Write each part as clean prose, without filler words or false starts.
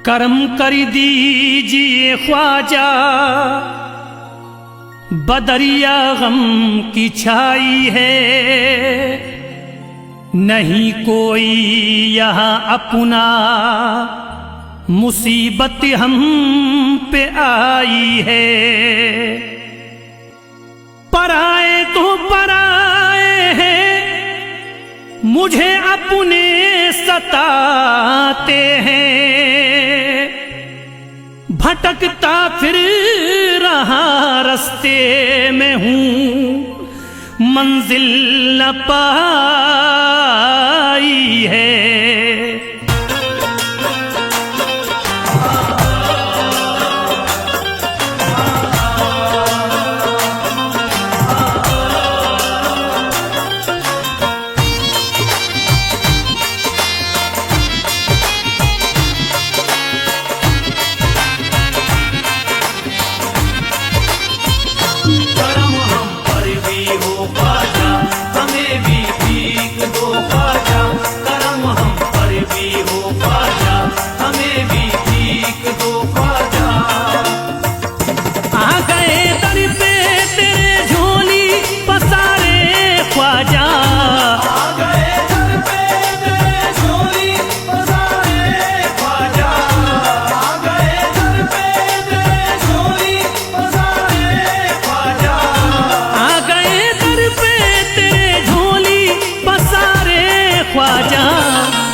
करम कर दीजिए ख्वाजा, बदरिया गम की छाई है, नहीं कोई यहाँ अपना, मुसीबत हम पे आई है। पराए तो पराए हैं, मुझे अपने सताते हैं, भटकता फिर रहा रास्ते में हूँ, मंजिल न पाई है।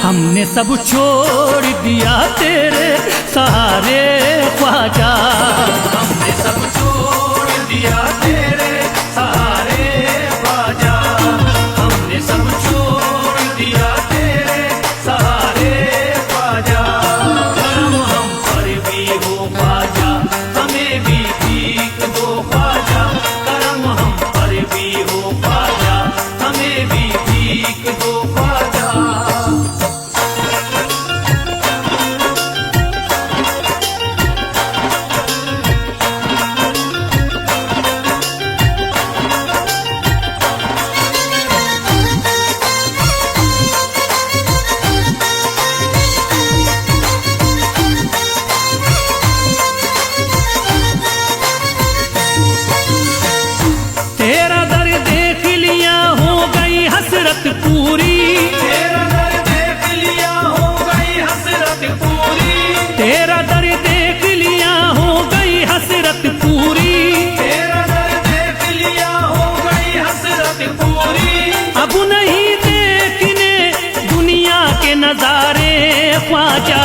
हमने सब छोड़ दिया तेरे सहारे ख्वाजा, हमने सब छोड़ दिया तेरे सहारे ख्वाजा, हमने सब छोड़ दिया तेरे सहारे ख्वाजा। करम हम पर भी हो ख्वाजा, हमें भी भीख दो ख्वाजा, करम हम पर भी हो ख्वाजा, हमें भी भीख दो ख्वाजा। तेरा दर देख लिया हो गई हसरत पूरी, तेरा दर देख लिया हो गई हसरत पूरी, तेरा दर देख लिया हो गई हसरत पूरी, तेरा दर देख लिया हो गई हसरत पूरी। अब नहीं देखने दुनिया के नजारे ख्वाजा,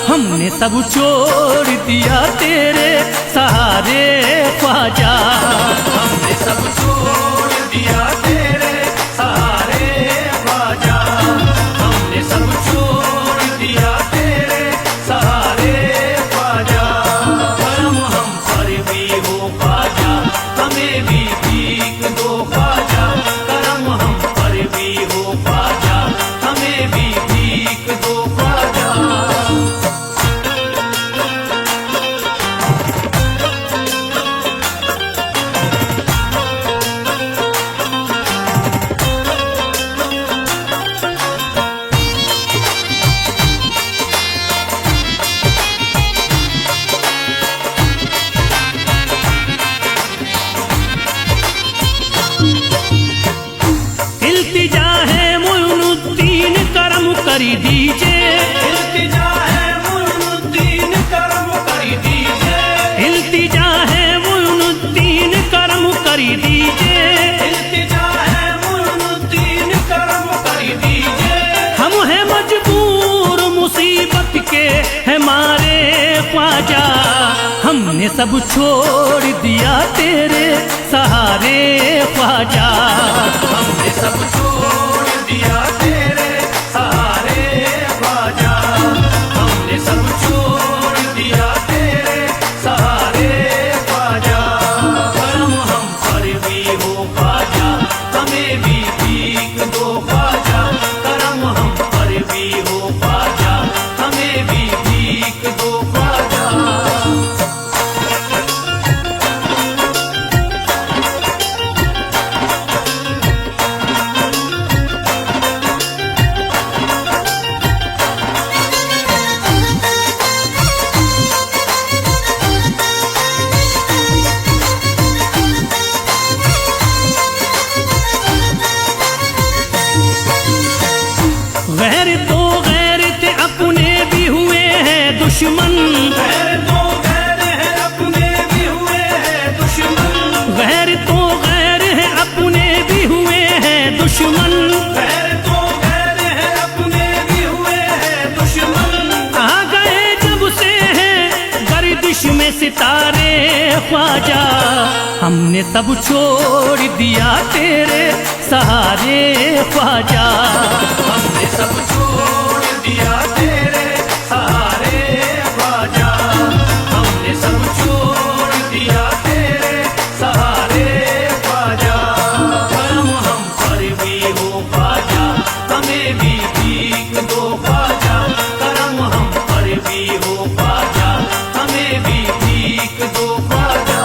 हमने सब छोड़ दिया तेरे सहारे ख्वाजा, हमने सब छोड़ दिया तेरे सहारे ख्वाजा, हमने सब छोड़ दिया तेरे सहारे ख्वाजा। करम हम पर भी हो ख्वाजा, हमें भी भीख दो ख्वाजा, करम हम पर भी हो ख्वाजा, हमें भी भीख दो ख्वाजा। इल्तिजा है मुइनुद्दीन करम कर दीजिए, इल्तिजा है मुइनुद्दीन करम कर दीजिए, इल्तिजा है मुइनुद्दीन करम कर दीजिए, इल्तिजा है मुइनुद्दीन करम कर दीजिए। हम हैं मजबूर मुसीबत के हमारे ख्वाजा, हमने सब छोड़ दिया तेरे सहारे ख्वाजा, हमने सब छोड़ दिया तेरे सहारे ख्वाजा, हमने सब छोड़ दिया तेरे सहारे ख्वाजा। करम हम पर भी हो ख्वाजा, हमें भी भीख दो ख्वाजा, करम हम पर भी हो ख्वाजा, हमें भी भीख दो ख्वाजा। तो गैर थे अपने भी हुए हैं दुश्मन, गैर तो गैर है अपने भी हुए हैं दुश्मन, गैर तो गैर है अपने भी हुए हैं दुश्मन। गैर तो गैर है अपने भी हुए हैं दुश्मन। आ गए जब से हैं गर्दिश में सितारे ख्वाजा, हमने सब छोड़ दिया तेरे सहारे ख्वाजा। हमने सब छोड़ दिया तेरे सहारे ख्वाजा, हमने सब छोड़ दिया तेरे सहारे ख्वाजा। करम हम पर भी हो ख्वाजा, हमें भी भीख दो ख्वाजा। करम हम पर भी हो ख्वाजा, हमें भी भीख दो ख्वाजा।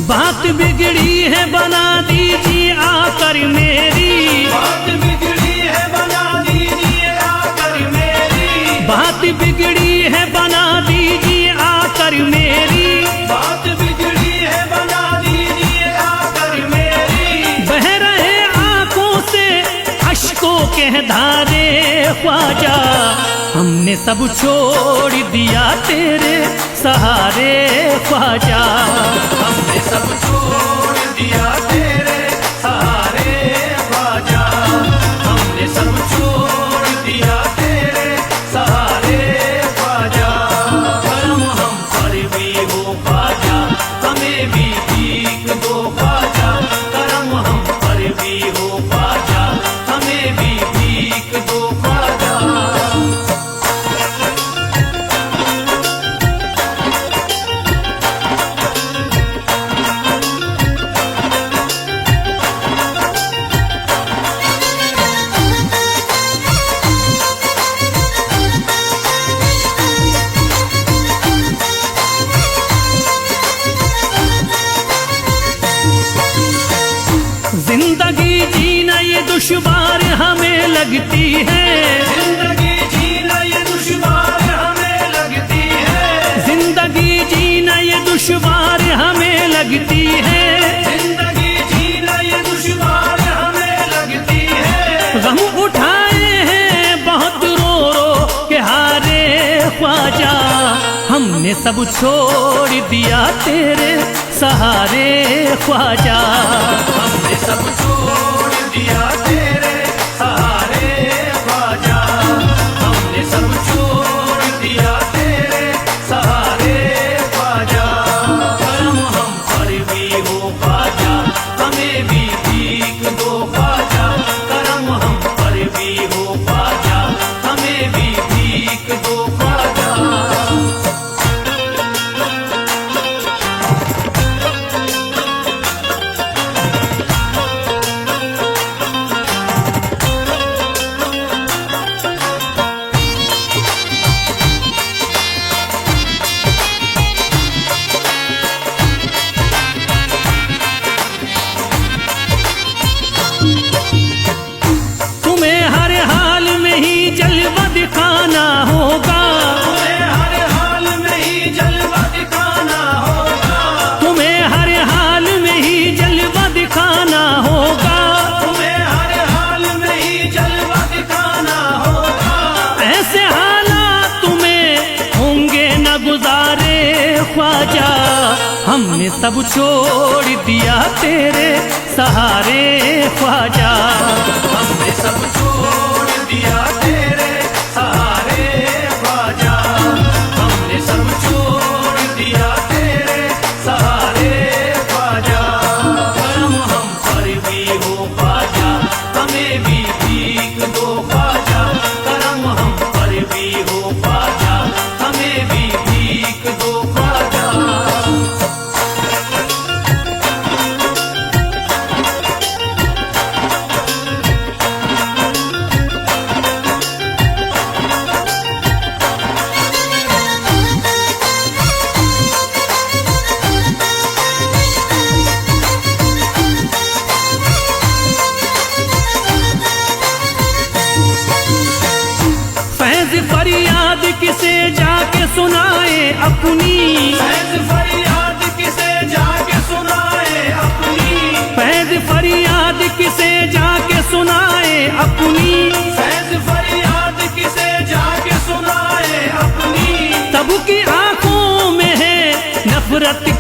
बात बिगड़ी है बना दीजिए आकर मेरी, बात बिगड़ी है बना दीजिए आकर मेरी, बात बिगड़ी है बना दीजिए आकर मेरी। बात बिगड़ी है बना दीजिए आकर मेरी। बह रहे आंखों से अश्कों के धारे ख्वाजा, हमने सब छोड़ दिया तेरे सहारे ख्वाजा। हमने सब छोड़ दिया तेरे सहारे ख्वाजा, हमने सब छोड़ दिया तेरे सहारे ख्वाजा। करम हम पर भी हो ख्वाजा, हमें भी भीख दो ख्वाजा। करम हम पर भी हो ख्वाजा, हमें भी भीख दो ख्वाजा। जिंदगी जीना ये दुश्वार हमें लगती है, जिंदगी जीना ये दुश्वार हमें लगती है। जिंदगी जीना ये दुश्वार हमें लगती है। जिंदगी जीना ये दुश्वार हमें लगती है। गम उठाए हैं बहुत रो रो के हारे ख्वाजा, हमने सब छोड़ दिया तेरे सहारे ख्वाजा। हमने सब छोड़ दिया तेरे सहारे ख्वाजा, हमने सब छोड़ दिया तेरे सहारे ख्वाजा। करम हम पर भी हो ख्वाजा, हमें भी भीख दो ख्वाजा। करम हम पर भी हो ख्वाजा, हमें भी भीख दो ख्वाजा। तुम्हें हर हाल में ही जलवा दिखाना होगा, तुम्हें हर हाल में ही जलवा दिखाना होगा। तुम्हें हर हाल में ही जलवा दिखाना होगा। तुम्हें हर हाल में ही जलवा दिखाना होगा। ऐसे हालात तुम्हें होंगे न गुजारे ख्वाजा, हमने सब छोड़ दिया तेरे सहारे ख्वाजा। हमने सब छोड़ दिया तेरे सहारे ख्वाजा, हमने सब छोड़ दिया तेरे सहारे ख्वाजा। करम हम पर भी हो ख्वाजा, हमें भी भीख दो ख्वाजा। करम हम पर भी हो ख्वाजा, हमें भी भीख दो ख्वाजा।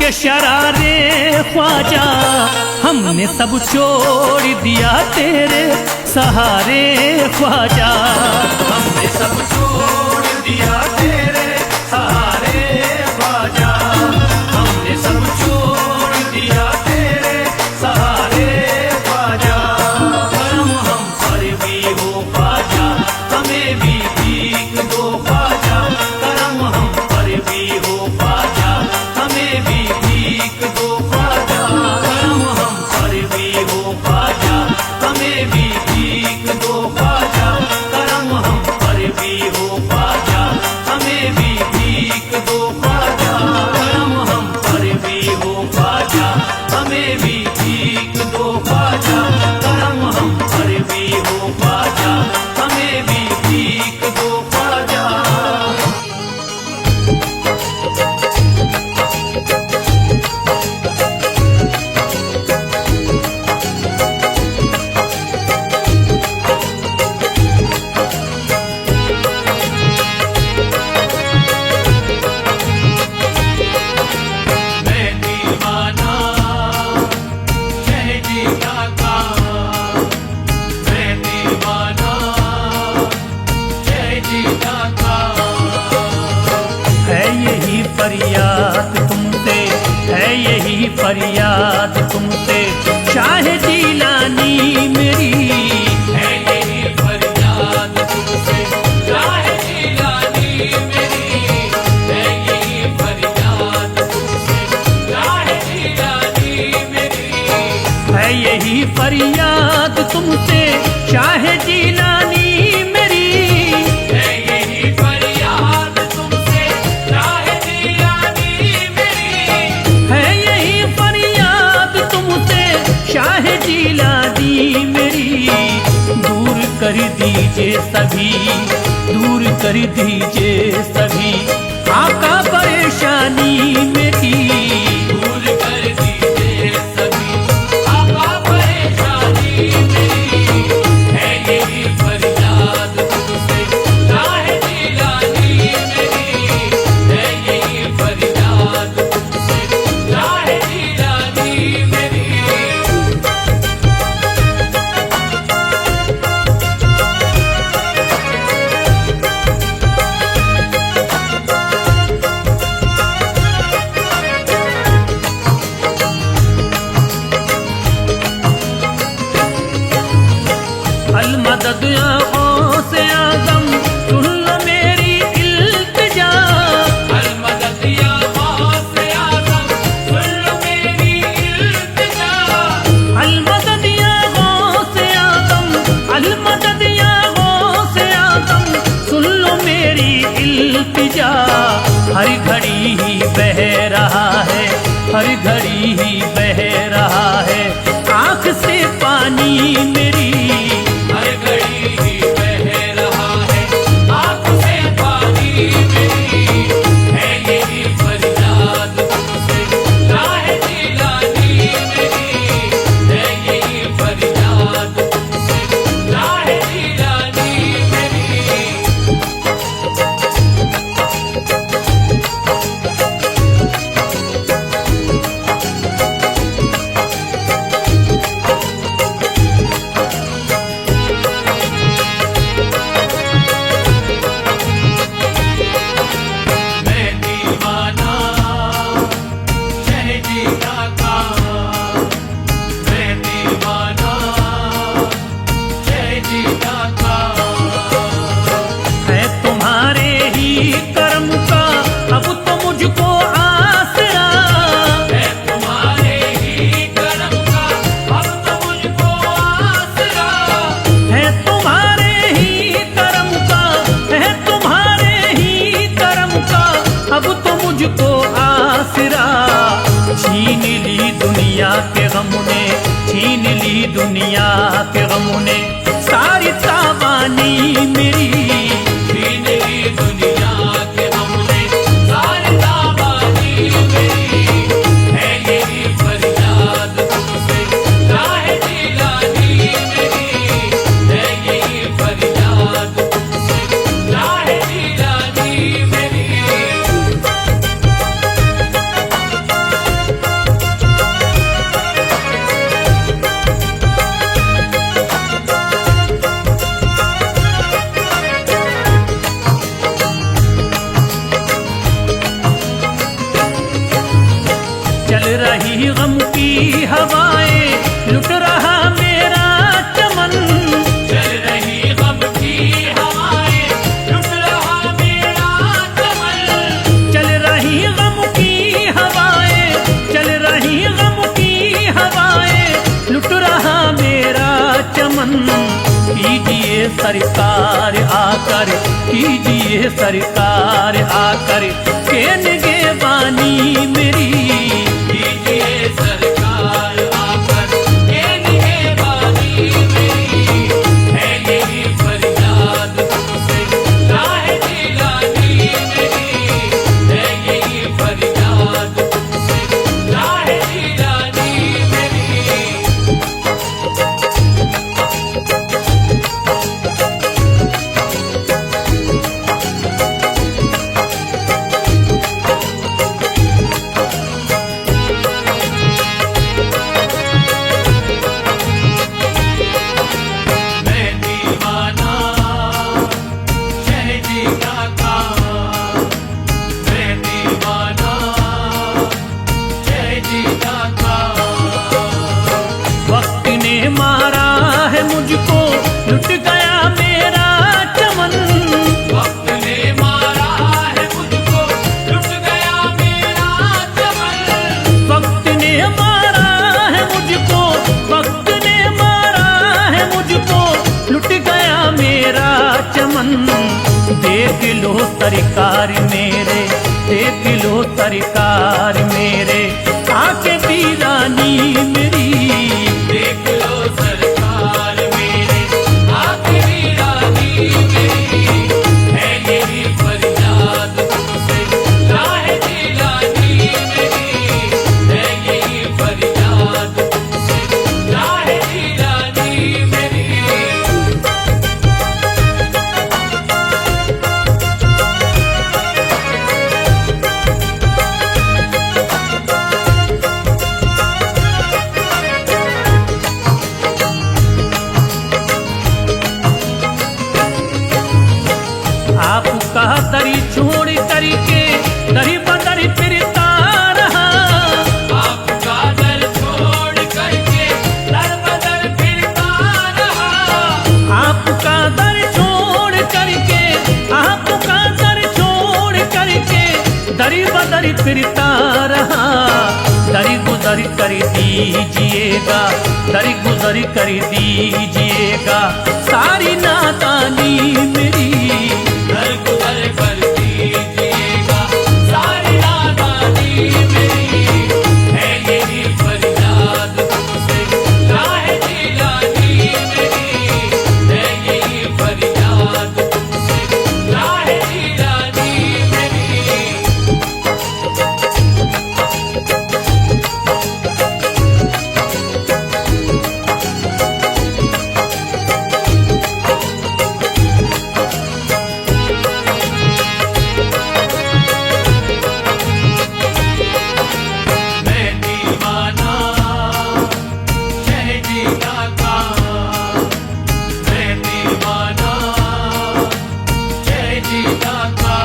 के शरारे ख्वाजा, हमने सब छोड़ दिया तेरे सहारे ख्वाजा। हमने सब छोड़ दिया तेरे सहारे ख्वाजा, हमने सब छोड़ दिया तेरे सहारे ख्वाजा। करम हम पर भी हो ख्वाजा, हमें भी भीख दो ख्वाजा। करम हम पर भी हो ख्वाजा, हमें भी भीख दो ख्वाजा। करम हम पर भी हो ख्वाजा, हमें भी भीख दो ख्वाजा। करम हम पर भी हो ख्वाजा, हमें भी भीख दो ख्वाजा। करम हम पर भी हो ख्वाजा, हमें भी भीख दो ख्वाजा। करम हम पर भी हो ख्वाजा, हमें भी भीख दो ख्वाजा। मैं दीवाना शह जीता का, मैं दीवाना शह जीता का। है यही फरियाद तुमसे, है यही फरियाद तुमसे शाह जीलानी मेरी। है यही फरियाद तुमसे शाह जीलानी मेरी। है यही फरियाद तुमसे शाह जीलानी मेरी। है यही फरियाद तुमसे शाह जीलानी मेरी। है यही फरियाद तुमसे शाह जीलानी मेरी। है यही फरियाद तुमसे शाह जीलानी मेरी। दूर कर दीजिए सभी, दूर कर दीजिए सभी आका परेशानी मेरी। दूर कर दीजिए सभी आका परेशानी मेरी। है यही फरियाद तुमसे शाह जीलानी मेरी। है यही फरियाद तुमसे शाह जीलानी मेरी। अलमदद आँखों से आदम सुन लो मेरी इल्तिजा। अलमदद या गौस आज़म सुन लो मेरी इल्तिजा। अलमदद या गौस आदम, अलमदद या गौस आदम सुन लो मेरी इल्तिजा। हर घड़ी ही बह रहा है, हर घड़ी ही बह रहा है आँख से पानी मेरी। हर घड़ी ही बह रहा है आँख से पानी मेरी। है यही फरियाद तुमसे शाह जीलानी मेरी। है यही फरियाद तुमसे शाह जीलानी मेरी। मैं दीवाना शह जीता का, मैं दीवाना शह जीता का। है तुम्हारे ही कर्म का अब तो मुझको आसरा। है तुम्हारे ही करम का अब तो मुझको आसरा। है तुम्हारे ही कर्म का, है तुम्हारे ही कर्म का अब तो मुझको आसरा। छीन ली दुनिया के गम ने, छीन ली दुनिया के गम ने सारी तावानी मेरी। छीन ली दुनिया के हमने सारी ताबानी मेरी। है यही फरियाद तुमसे शाह जीलानी मेरी। है यही फरियाद तुमसे शाह जीलानी मेरी। रही गम की हवाएं लुट रहा मेरा चमन। चल रही गम की हवाएं लुट रहा मेरा चमन। चल रही गम की हवाएं, चल रही गम की हवाएं लुट रहा मेरा चमन। कीजिए सरकार आकर, कीजिए सरकार आकर के निगहबानी मेरी। कीजिए सरकार आकर के निगहबानी मेरी। है यही फरियाद तुमसे राह जिलानी मेरी। है यही फरियाद तुमसे राह जिलानी मेरी। मैं दीवाना शह जीना था। मैं दीवाना शह जीना था। वक्त ने मारा है मुझको, लुट गया मेरा चमन। वक्त ने मारा है मुझको लुट गया मेरा चमन। वक्त ने मारा है मुझको, वक्त ने मारा है मुझको, लुट गया मेरा चमन। देख लो सरकार मेरे, देख लो सरकार मेरे आके वीरानी मेरी। देख लो सरकार मेरे आखिरी रानी मेरी। है यही फरियाद तुमसे राह जिलानी मेरी। है यही फरियाद तुमसे राह जिलानी मेरी। आपका दरी छोड़ करके दरी बदरी फिरता रहा। आपका दर छोड़ करके दर बदर फिरता रहा। आपका दर छोड़ करके, आपका दर छोड़ करके दरी बदरी फिरता रहा। दरी गुजर कर दीजिएगा, दरी गुजर कर दीजिएगा सारी नादानी मेरी। दर गुजर कर दीजिएगा सारी नादानी मेरी। है यही फरियाद तुमसे राह जिलानी मेरी। है यही फरियाद तुमसे राह जिलानी मेरी। मैं दीवाना शह जीना था। मैं दीवाना शह जीना था।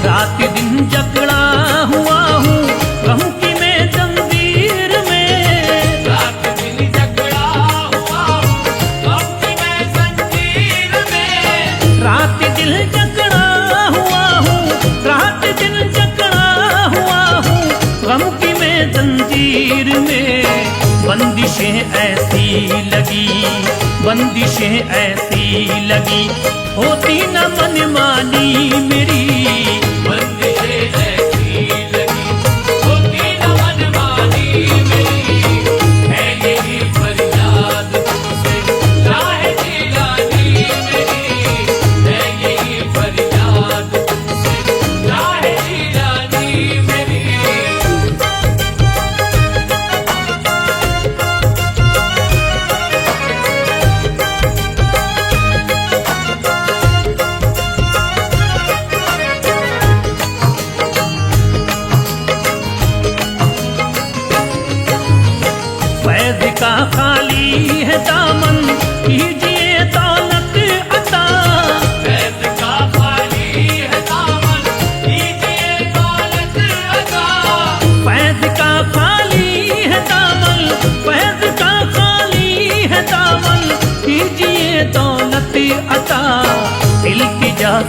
रात दिन जकड़ा हुआ हूँ गम की मैं जंजीर में। रात दिन जकड़ा हुआ हूँ गम की मैं जंजीर में। रात दिल जकड़ा हुआ हूँ, रात दिल जकड़ा हुआ हूँ गम की मैं जंजीर में। बंदिशें ऐसी लगी, बंदिशें ऐसी लगी होती न मनमानी मेरी। बंदिशें ऐसी लगी होती न मनमानी मेरी। है यही फरियाद तुमसे राह जिलानी मेरी। है यही फरियाद तुमसे राह जिलानी मेरी।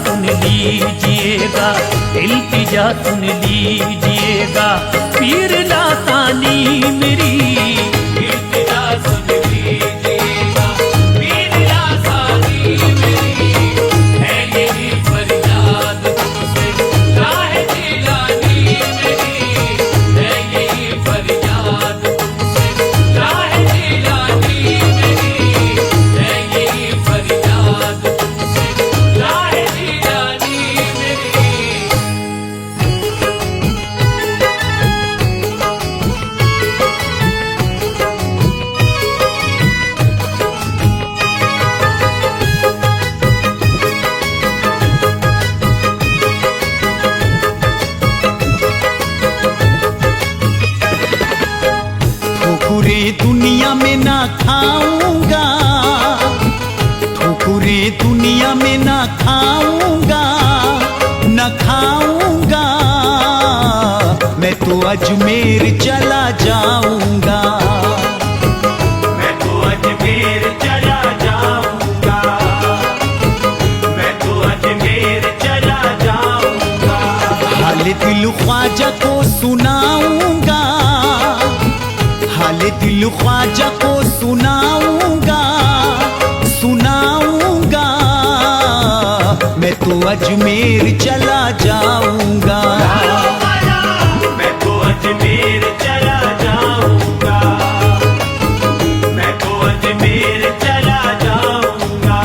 सुन लीजिएगा, इल्तिजा सुन लीजिएगा, पीर लासानी मेरी इल्तिजा सुन लीजिएगा, पीर लासानी मेरी, है यही फरियाद तुमसे राह जिलानी मेरी, है यही फरियाद तुमसे राह जिलानी मेरी, है यही फरियाद तुमसे राह जिलानी मेरी। ठोकुरे दुनिया में ना खाऊंगा, ठोकुरे दुनिया में ना खाऊंगा, ना खाऊंगा, मैं तो अजमेर चला जाऊंगा, मैं तो अजमेर चला जाऊंगा, मैं तो अजमेर चला जाऊंगा, हाल दिल ख्वाजा को सुनाऊंगा, हाल दिल ख्वाजा को सुनाऊंगा, सुनाऊंगा, मैं तो अजमेर चला जाऊंगा, मैं तो अजमेर चला जाऊंगा, मैं तो अजमेर चला जाऊंगा।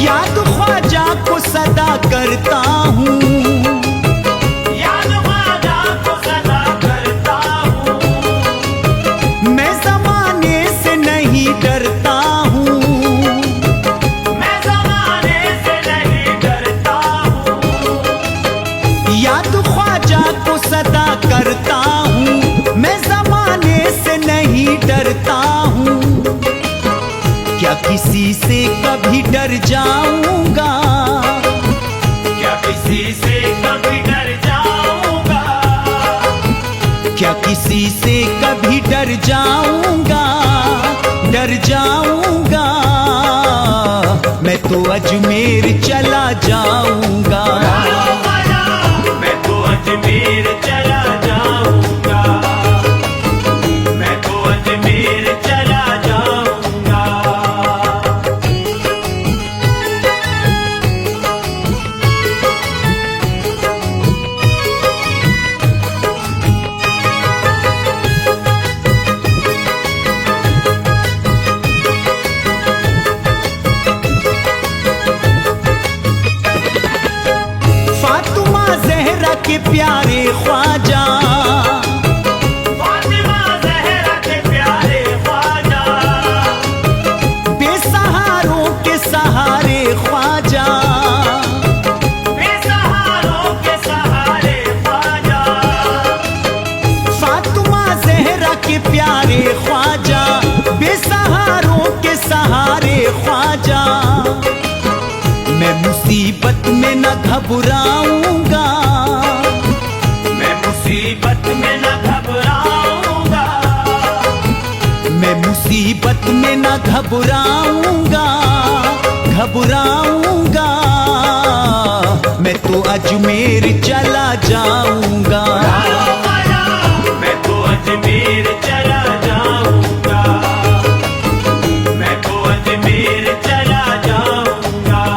याद ख्वाजा को सदा करता हूँ, याद ख्वाजा को सदा करता हूँ, मैं जमाने से नहीं डरता हूँ, मैं ज़माने से नहीं डरता हूँ, याद ख्वाजा को सदा करता हूँ, मैं जमाने से नहीं डरता हूँ, क्या किसी से कभी डर जाऊंगा, क्या किसी से कभी डर जाऊंगा, क्या किसी से कभी डर जाऊंगा, डर जाऊंगा, मैं तो अजमेर चला जाऊंगा, मैं तो अजमेर चला जाऊंगा, मैं तो अजमेर चला जाऊंगा। फातिमा जहरा के प्यारे ख्वाजा, फातिमा ज़हरा के प्यारे ख्वाजा, बेसहारों के सहारे ख्वाजा, बेसहारों के सहारे ख्वाजा, फातिमा जहरा के प्यारे ख्वाजा, बेसहारों के सहारे ख्वाजा, मैं मुसीबत में न घबराऊंगा, मैं मुसीबत में न घबराऊंगा, मैं मुसीबत में न घबराऊंगा, घबराऊंगा, मैं तो अजमेर चला जाऊंगा, मैं तो अजमेर चला जाऊंगा, मैं तो अजमेर चला जाऊंगा।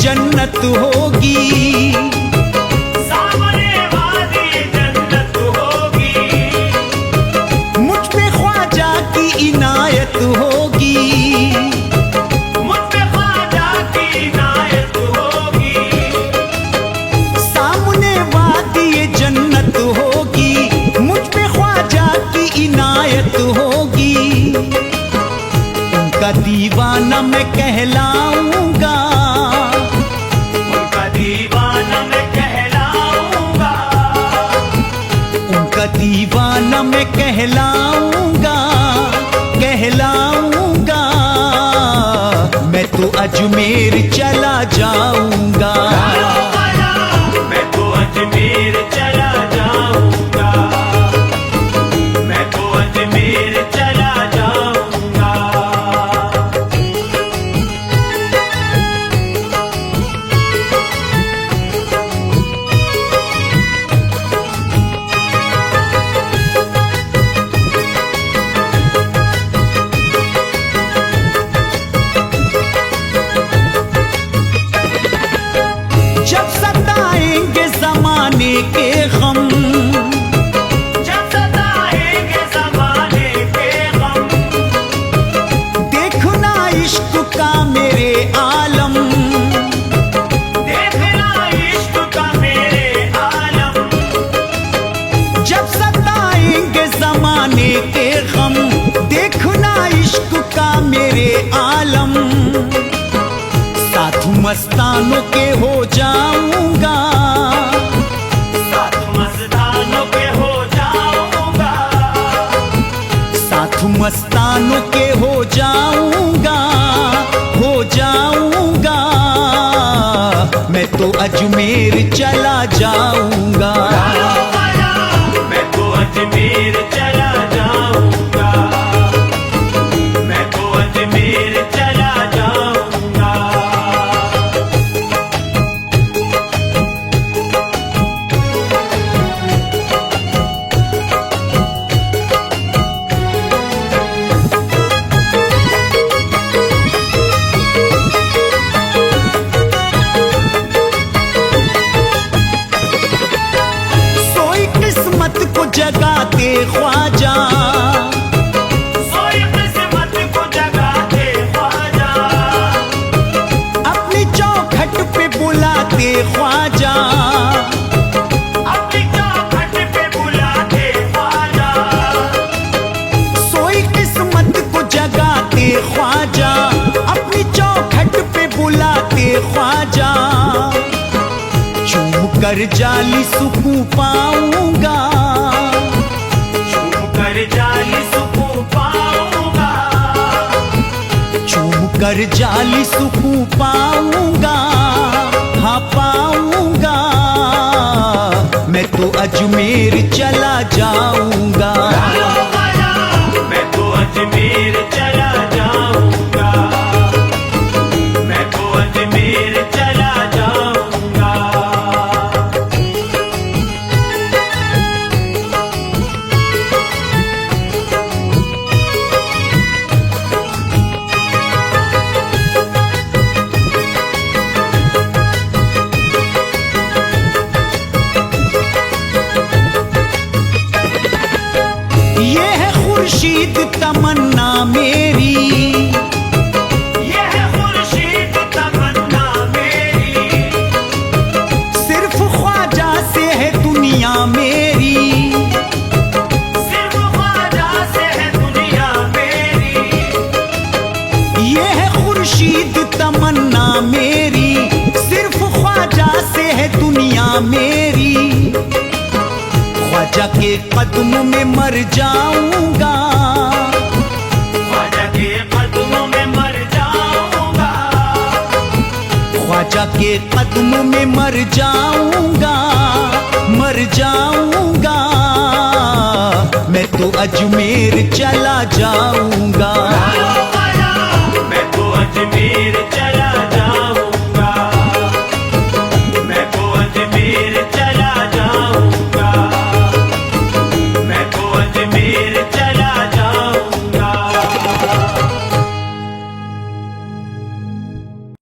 जन्नत होगी, सामने वादी जन्नत होगी, मुझ पे ख्वाजा की इनायत होगी, मुझ पे ख्वाजा की इनायत होगी, सामने वादी उनका दीवाना मैं कहलाऊंगा, उनका दीवाना मैं कहलाऊंगा, उनका दीवाना मैं कहलाऊंगा, कहलाऊंगा। मैं तो अजमेर चला जाऊंगा, मैं तो अजमेर चला जाऊंगा, मैं तो अजमेर चला जाऊंगा। जब सताएंगे जमाने के गम, जब सताएंगे ज़माने के गम, देखना इश्क का मेरे आलम, देखना इश्क का मेरे आलम। जब सताएंगे जमाने के गम, देखना इश्क का मेरे आलम। साथ मस्तानों के हो जाऊंगा, साथ मस्तानों के हो जाऊंगा, साथ मस्तानों के हो जाऊंगा, हो जाऊंगा। मैं तो अजमेर चला जाऊंगा, मैं तो अजमेर चला जाऊंगा, मैं तो अजमेर चला जाऊंगा। सोई किस्मत को जगाते ख्वाजा, सोई किस्मत को जगाते ख्वाजा, अपनी चौखट पे बुलाते ख्वाजा, अपनी चौखट पे बुलाते ख्वाजा। सोई किस्मत को जगाते ख्वाजा, अपनी चौखट पे बुलाते ख्वाजा। चूम कर जाली सुकून पाऊंगा, छूम कर जाली सुकून पाऊंगा, चूम कर जाली सुकून पाऊंगा, हाँ पाऊंगा। मैं तो अजमेर चला जाऊंगा, मैं तो अजमेर चला जाऊंगा, मैं तो अजमेर चला जाऊंगा। ये है खुर्शीद तमन्ना मेरी, ये है खुर्शीद तमन्ना मेरी, सिर्फ ख्वाजा से है दुनिया मेरी। सिर्फ ख्वाजा से है दुनिया मेरी। ये है खुर्शीद तमन्ना मेरी, सिर्फ ख्वाजा से है दुनिया मेरी। ख्वाजा के कदमों में मर जाऊंगा, ख्वाजा के कदमों में मर जाऊंगा, ख्वाजा के कदमों में मर जाऊंगा, मर जाऊंगा। मैं तो अजमेर चला जाऊंगा,